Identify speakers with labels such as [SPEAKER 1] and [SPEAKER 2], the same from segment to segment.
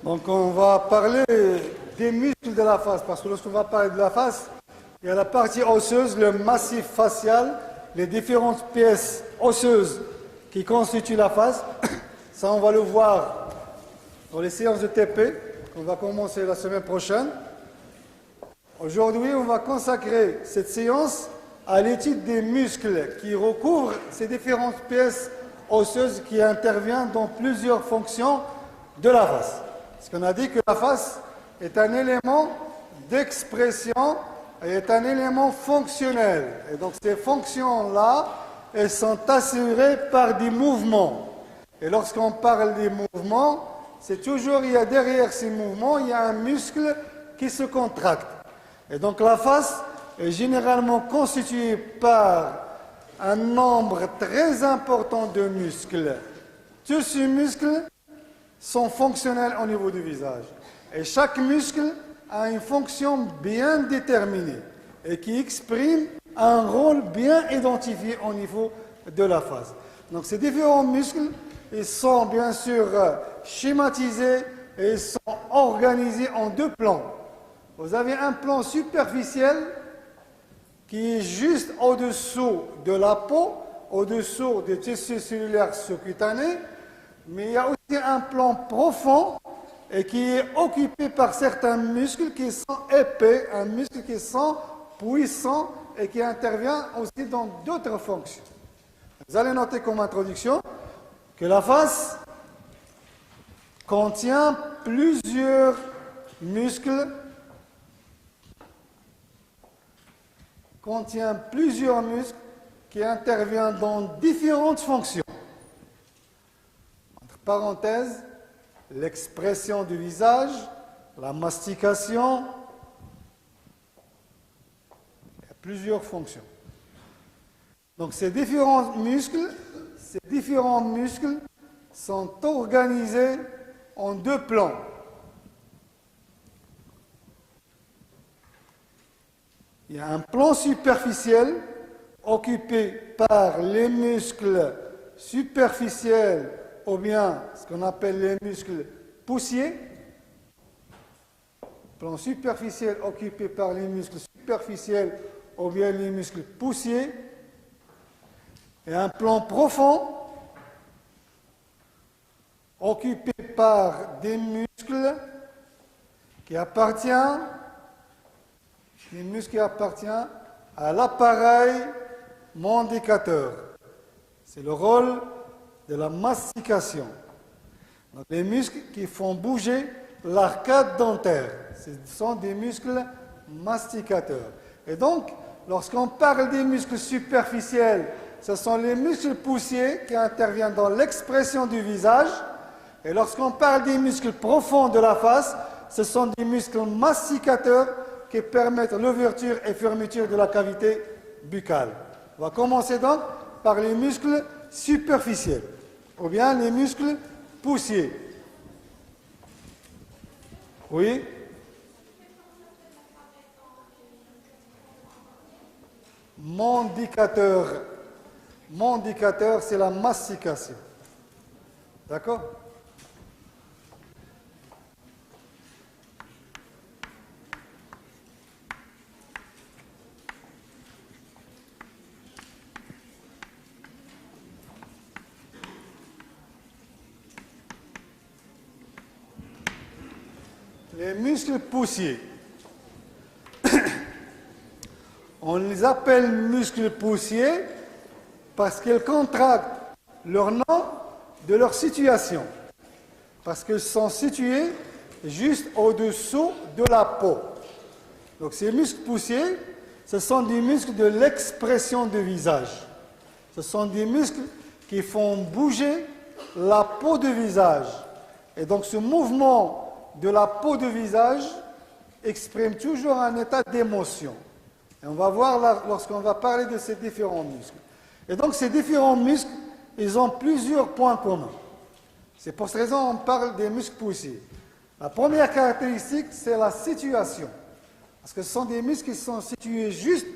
[SPEAKER 1] Donc on va parler des muscles de la face, parce que lorsqu'on va parler de la face, il y a la partie osseuse, le massif facial, les différentes pièces osseuses qui constituent la face. Ça, on va le voir dans les séances de TP, qu'on va commencer la semaine prochaine. Aujourd'hui, on va consacrer cette séance à l'étude des muscles qui recouvrent ces différentes pièces osseuses qui interviennent dans plusieurs fonctions de la face. Parce qu'on a dit que la face est un élément d'expression et est un élément fonctionnel. Et donc ces fonctions-là, elles sont assurées par des mouvements. Et lorsqu'on parle des mouvements, c'est toujours, il y a derrière ces mouvements, il y a un muscle qui se contracte. Et donc la face est généralement constituée par un nombre très important de muscles. Tous ces muscles sont fonctionnels au niveau du visage. Et chaque muscle a une fonction bien déterminée et qui exprime un rôle bien identifié au niveau de la face. Donc ces différents muscles, ils sont bien sûr schématisés et ils sont organisés en deux plans. Vous avez un plan superficiel qui est juste au-dessous de la peau, au-dessous des tissus cellulaires sous-cutanés, mais il y a aussi un plan profond et qui est occupé par certains muscles qui sont épais, un muscle qui sont puissants et qui intervient aussi dans d'autres fonctions. Vous allez noter comme introduction que la face contient plusieurs muscles qui interviennent dans différentes fonctions. Entre parenthèses, l'expression du visage, la mastication, il y a plusieurs fonctions. Donc ces différents muscles sont organisés en deux plans. Il y a un plan superficiel occupé par les muscles superficiels ou bien ce qu'on appelle les muscles poussiers. Plan superficiel occupé par les muscles superficiels ou bien les muscles poussiers. Et un plan profond occupé par des muscles qui appartiennent à l'appareil mandicateur. C'est le rôle de la mastication. Donc, les muscles qui font bouger l'arcade dentaire. Ce sont des muscles masticateurs. Et donc, lorsqu'on parle des muscles superficiels, ce sont les muscles poussiers qui interviennent dans l'expression du visage. Et lorsqu'on parle des muscles profonds de la face, ce sont des muscles masticateurs qui permettent l'ouverture et fermeture de la cavité buccale. On va commencer donc par les muscles superficiels, ou bien les muscles poussiers. Oui? Mandicateur. Mandicateur, c'est la mastication. D'accord? Les muscles poussiers. On les appelle muscles poussiers parce qu'ils contractent leur nom de leur situation. Parce qu'ils sont situés juste au-dessous de la peau. Donc ces muscles poussiers, ce sont des muscles de l'expression du visage. Ce sont des muscles qui font bouger la peau du visage. Et donc ce mouvement de la peau du visage exprime toujours un état d'émotion. Et on va voir là, lorsqu'on va parler de ces différents muscles. Et donc ces différents muscles, ils ont plusieurs points communs. C'est pour cette raison qu'on parle des muscles poussiers. La première caractéristique, c'est la situation. Parce que ce sont des muscles qui sont situés juste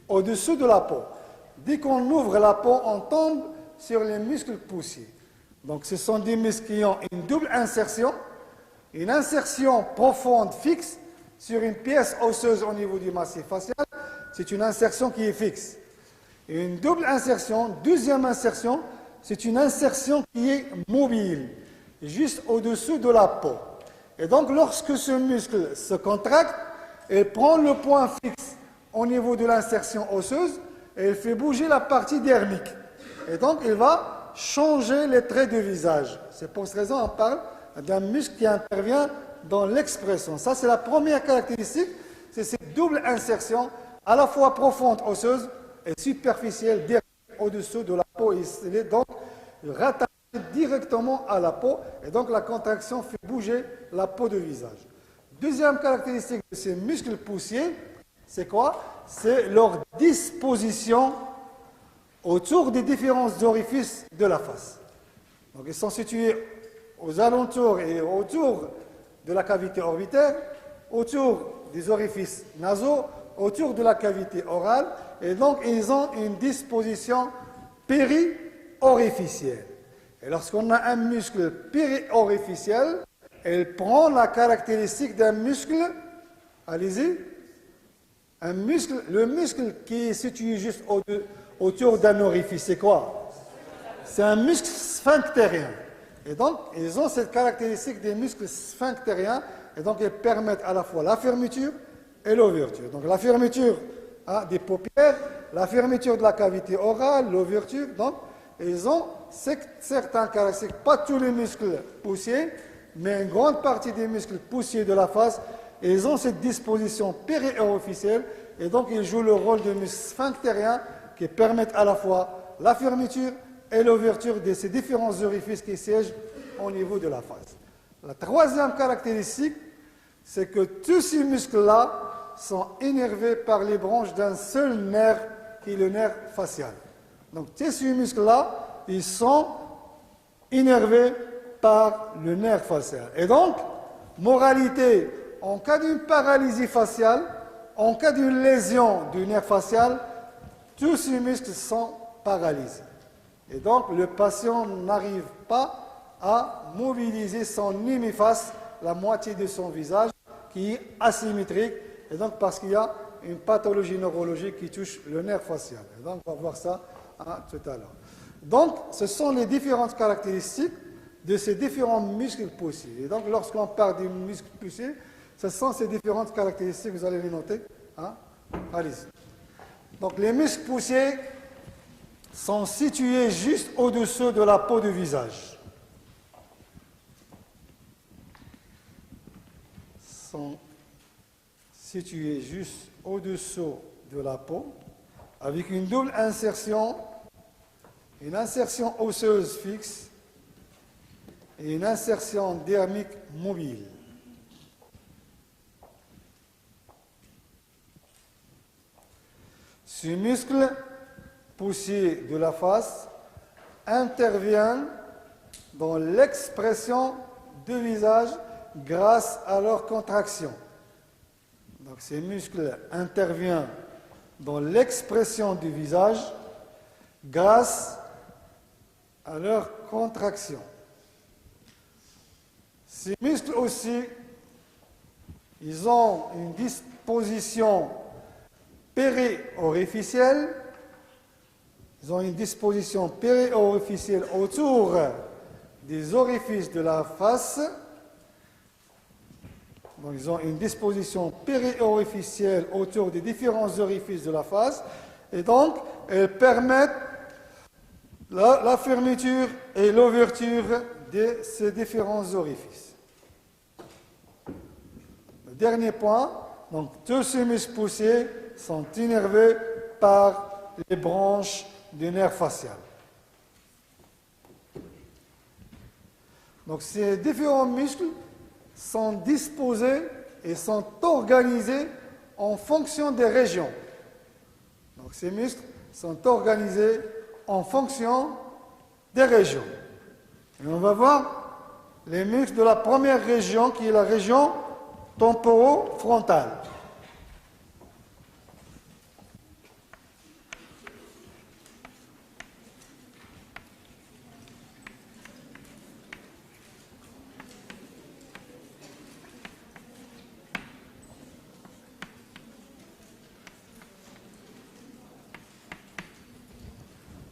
[SPEAKER 1] au-dessous de la peau. Dès qu'on ouvre la peau, on tombe sur les muscles poussiers. Donc ce sont des muscles qui ont une double insertion. Une insertion profonde fixe sur une pièce osseuse au niveau du massif facial, c'est une insertion qui est fixe. Et une double insertion, deuxième insertion, c'est une insertion qui est mobile, juste au-dessous de la peau. Et donc, lorsque ce muscle se contracte, il prend le point fixe au niveau de l'insertion osseuse et il fait bouger la partie dermique. Et donc, il va changer les traits du visage. C'est pour cette raison qu'on parle d'un muscle qui intervient dans l'expression. Ça, c'est la première caractéristique, c'est cette double insertion, à la fois profonde osseuse et superficielle derrière, au-dessous de la peau. Il est donc rattaché directement à la peau, et donc la contraction fait bouger la peau du visage. Deuxième caractéristique de ces muscles poussiers, c'est quoi? C'est leur disposition autour des différents orifices de la face. Donc, ils sont situés aux alentours et autour de la cavité orbitaire, autour des orifices nasaux, autour de la cavité orale, et donc ils ont une disposition péri-orificielle. Et lorsqu'on a un muscle péri-orificiel, il prend la caractéristique d'un muscle, allez-y, le muscle qui est situé juste autour d'un orifice, c'est quoi? C'est un muscle sphinctérien. Et donc, ils ont cette caractéristique des muscles sphinctériens, et donc ils permettent à la fois la fermeture et l'ouverture. Donc la fermeture des paupières, la fermeture de la cavité orale, l'ouverture, donc ils ont certains caractéristiques, pas tous les muscles poussiers, mais une grande partie des muscles poussiers de la face, ils ont cette disposition péri-orificielle, et donc ils jouent le rôle de muscles sphinctériens qui permettent à la fois la fermeture et l'ouverture de ces différents orifices qui siègent au niveau de la face. La troisième caractéristique, c'est que tous ces muscles-là sont innervés par les branches d'un seul nerf, qui est le nerf facial. Donc, tous ces muscles-là, ils sont innervés par le nerf facial. Et donc, moralité, en cas d'une paralysie faciale, en cas d'une lésion du nerf facial, tous ces muscles sont paralysés. Et donc, le patient n'arrive pas à mobiliser son hémiface, la moitié de son visage, qui est asymétrique, et donc parce qu'il y a une pathologie neurologique qui touche le nerf facial. Et donc, on va voir ça tout à l'heure. Donc, ce sont les différentes caractéristiques de ces différents muscles poussiers. Et donc, lorsqu'on parle des muscles poussiers, ce sont ces différentes caractéristiques, vous allez les noter. Allez-y. Donc, les muscles poussiers sont situés juste au-dessous de la peau du visage. Sont situés juste au-dessous de la peau, avec une double insertion, une insertion osseuse fixe et une insertion dermique mobile. Ce muscle poussier de la face intervient dans l'expression du visage grâce à leur contraction. Donc ces muscles interviennent dans l'expression du visage grâce à leur contraction. Ces muscles aussi, ils ont une disposition péri-orificielle. Ils ont une disposition péri-orificielle autour des orifices de la face. Donc, ils ont une disposition péri-orificielle autour des différents orifices de la face. Et donc, elles permettent la fermeture et l'ouverture de ces différents orifices. Le dernier point, donc, tous ces muscles poussiers sont innervés par les branches du nerf facial. Donc ces différents muscles sont disposés et sont organisés en fonction des régions. Donc ces muscles sont organisés en fonction des régions. Et on va voir les muscles de la première région qui est la région temporofrontale.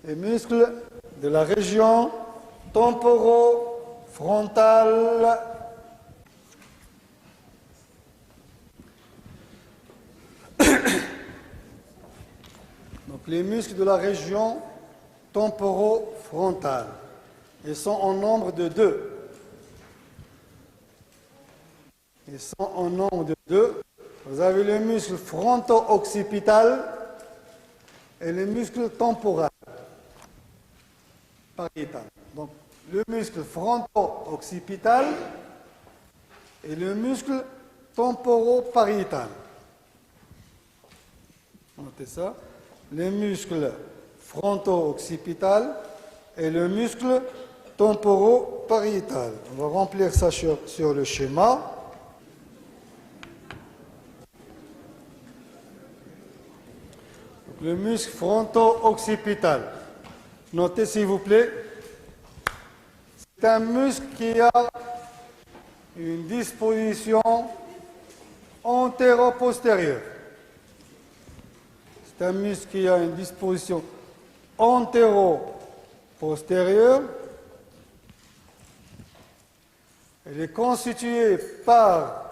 [SPEAKER 1] les muscles de la région temporofrontale. Donc les muscles de la région temporofrontale. Ils sont en nombre de 2. Ils sont en nombre de 2. Vous avez le muscle fronto-occipital et le muscle temporal. Pariétal. Donc le muscle fronto-occipital et le muscle temporopariétal. Notez ça. Le muscle fronto-occipital et le muscle temporopariétal. On va remplir ça sur le schéma. Donc, le muscle fronto-occipital. Notez s'il vous plaît. C'est un muscle qui a une disposition antéro-postérieure. C'est un muscle qui a une disposition antéro-postérieure. Elle est constituée par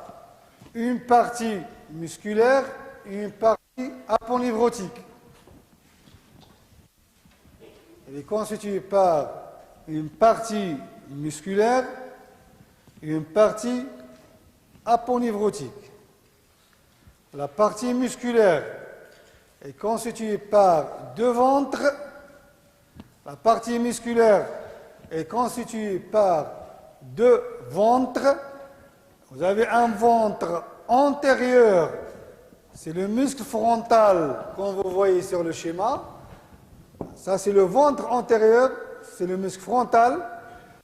[SPEAKER 1] une partie musculaire et une partie aponeurotique. Elle est constituée par une partie musculaire et une partie aponeurotique. La partie musculaire est constituée par 2 ventres. La partie musculaire est constituée par 2 ventres. Vous avez un ventre antérieur, c'est le muscle frontal, comme vous voyez sur le schéma. Ça, c'est le ventre antérieur, c'est le muscle frontal.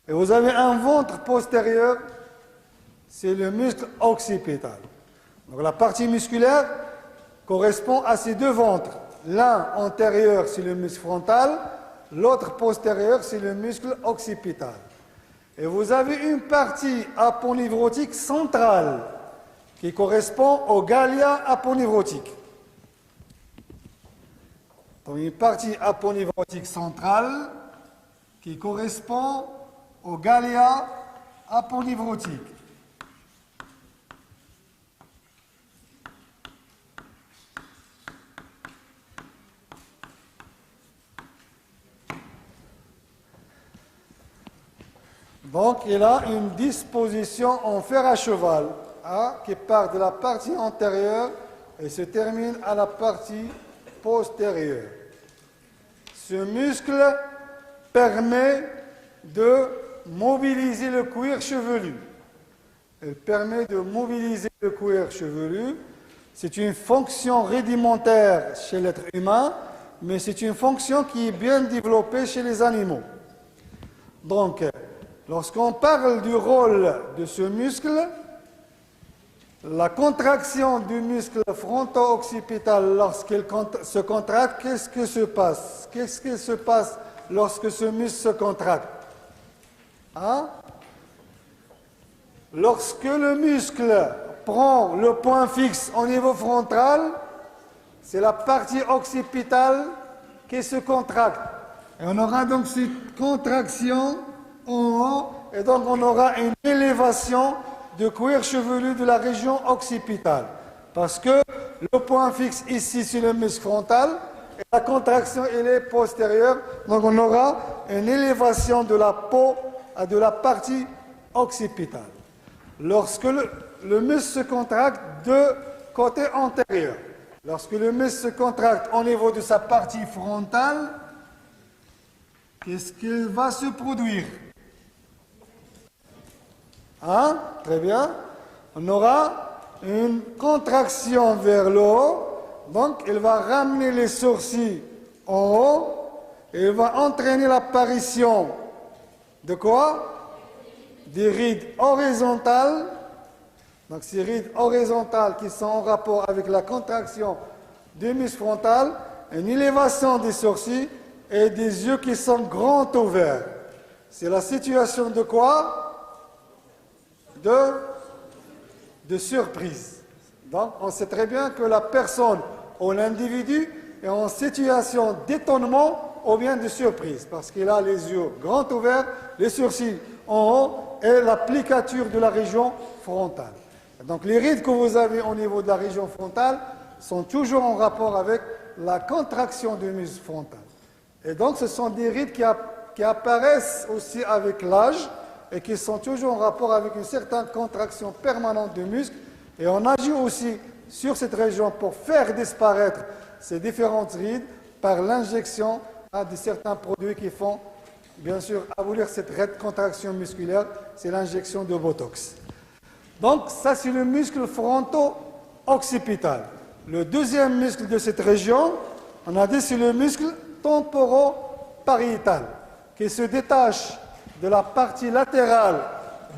[SPEAKER 1] Et vous avez un ventre postérieur, c'est le muscle occipital. Donc la partie musculaire correspond à ces 2 ventres. L'un antérieur, c'est le muscle frontal, l'autre postérieur, c'est le muscle occipital. Et vous avez une partie aponeurotique centrale qui correspond au glia aponeurotique. Donc une partie aponeurotique centrale qui correspond au glia aponeurotique. Donc, il a une disposition en fer à cheval qui part de la partie antérieure et se termine à la partie postérieure. Ce muscle permet de mobiliser le cuir chevelu. Il permet de mobiliser le cuir chevelu. C'est une fonction rudimentaire chez l'être humain, mais c'est une fonction qui est bien développée chez les animaux. Donc, lorsqu'on parle du rôle de ce muscle, la contraction du muscle fronto-occipital, lorsqu'il se contracte, qu'est-ce qui se passe? Qu'est-ce qui se passe lorsque ce muscle se contracte? Lorsque le muscle prend le point fixe au niveau frontal, c'est la partie occipitale qui se contracte. Et on aura donc cette contraction en haut, et donc on aura une élévation du cuir chevelu de la région occipitale. Parce que le point fixe ici, c'est le muscle frontal, et la contraction, elle est postérieure. Donc on aura une élévation de la peau à de la partie occipitale. Lorsque le muscle se contracte de côté antérieur, lorsque le muscle se contracte au niveau de sa partie frontale, qu'est-ce qu'il va se produire? Très bien. On aura une contraction vers le haut. Donc, il va ramener les sourcils en haut. Et il va entraîner l'apparition de quoi? Des rides horizontales. Donc, ces rides horizontales qui sont en rapport avec la contraction du muscle frontal. Une élévation des sourcils et des yeux qui sont grands ouverts. C'est la situation de quoi? De surprise. Donc, on sait très bien que la personne ou l'individu est en situation d'étonnement ou bien de surprise, parce qu'il a les yeux grands ouverts, les sourcils en haut et l'applicature de la région frontale. Donc les rides que vous avez au niveau de la région frontale sont toujours en rapport avec la contraction du muscle frontal. Et donc ce sont des rides qui apparaissent aussi avec l'âge et qui sont toujours en rapport avec une certaine contraction permanente du muscle. Et on agit aussi sur cette région pour faire disparaître ces différentes rides par l'injection de certains produits qui font, bien sûr, abolir cette contraction musculaire, c'est l'injection de Botox. Donc, ça, c'est le muscle fronto-occipital. Le deuxième muscle de cette région, on a dit, c'est le muscle temporo-pariétal, qui se détache de la partie latérale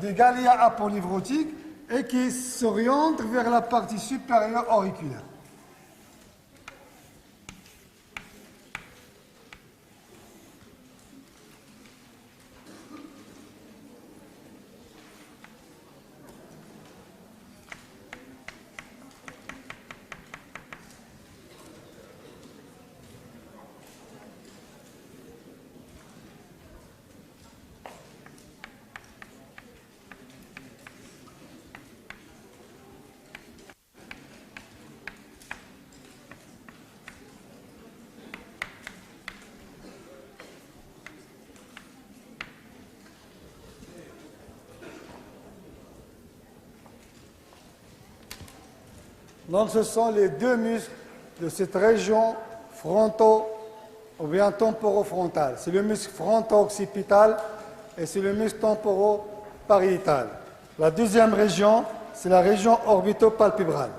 [SPEAKER 1] du gallia aponevrotique et qui s'oriente vers la partie supérieure auriculaire. Donc, ce sont les deux muscles de cette région fronto ou bien temporofrontal. C'est le muscle fronto-occipital et c'est le muscle temporo-pariétal. La deuxième région, c'est la région orbitopalpébrale.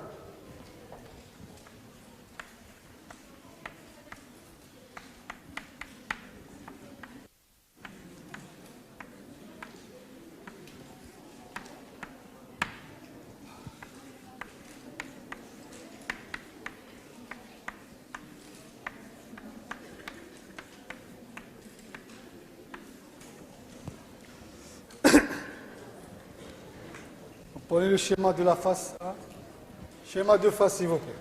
[SPEAKER 1] Prenez le schéma de la face. Hein? Schéma de face, s'il vous plaît.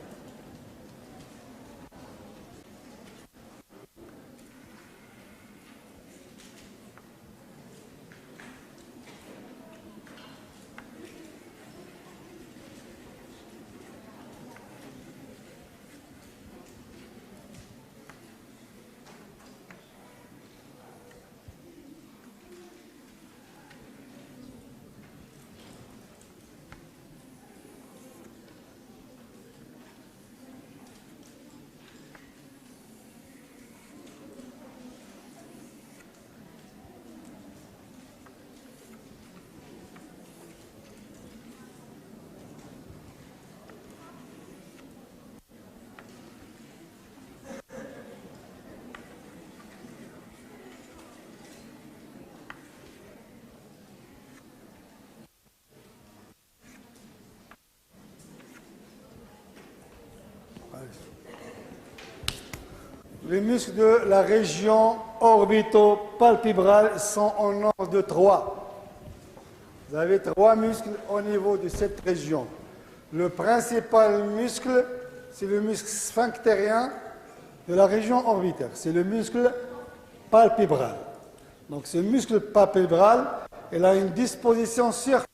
[SPEAKER 1] Les muscles de la région orbitopalpébrale sont en nombre de 3. Vous avez 3 muscles au niveau de cette région. Le principal muscle, c'est le muscle sphinctérien de la région orbitaire. C'est le muscle palpébral. Donc ce muscle palpébral, il a une disposition circulaire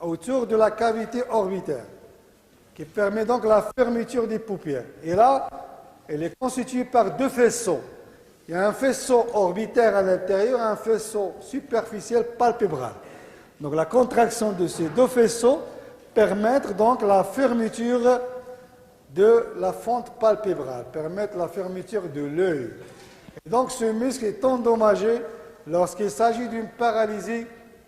[SPEAKER 1] autour de la cavité orbitaire qui permet donc la fermeture des paupières. Et là, elle est constituée par 2 faisceaux. Il y a un faisceau orbitaire à l'intérieur et un faisceau superficiel palpébral. Donc la contraction de ces 2 faisceaux permettent donc la fermeture de la fente palpébrale, permettent la fermeture de l'œil. Et donc ce muscle est endommagé lorsqu'il s'agit d'une paralysie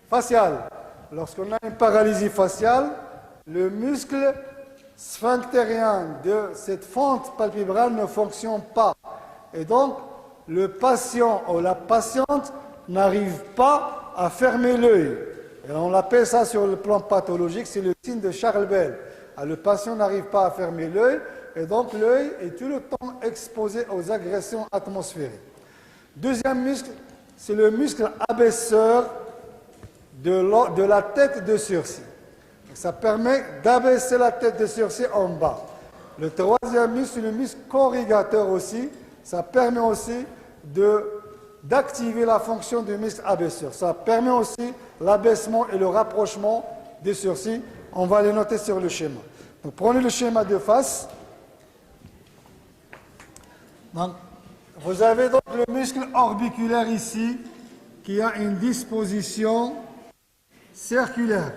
[SPEAKER 1] faciale. Lorsqu'on a une paralysie faciale, le muscle sphinctérien de cette fente palpébrale ne fonctionne pas. Et donc, le patient ou la patiente n'arrive pas à fermer l'œil. Et on l'appelle ça sur le plan pathologique, c'est le signe de Charles Bell. Le patient n'arrive pas à fermer l'œil, et donc l'œil est tout le temps exposé aux agressions atmosphériques. Deuxième muscle, c'est le muscle abaisseur de la tête de sourcil. Ça permet d'abaisser la tête de sourcil en bas. Le troisième muscle, c'est le muscle corrigateur aussi. ça permet aussi d'activer la fonction du muscle abaisseur. Ça permet aussi l'abaissement et le rapprochement des sourcils. On va les noter sur le schéma. Donc, prenez le schéma de face. Donc, vous avez donc le muscle orbiculaire ici qui a une disposition circulaire.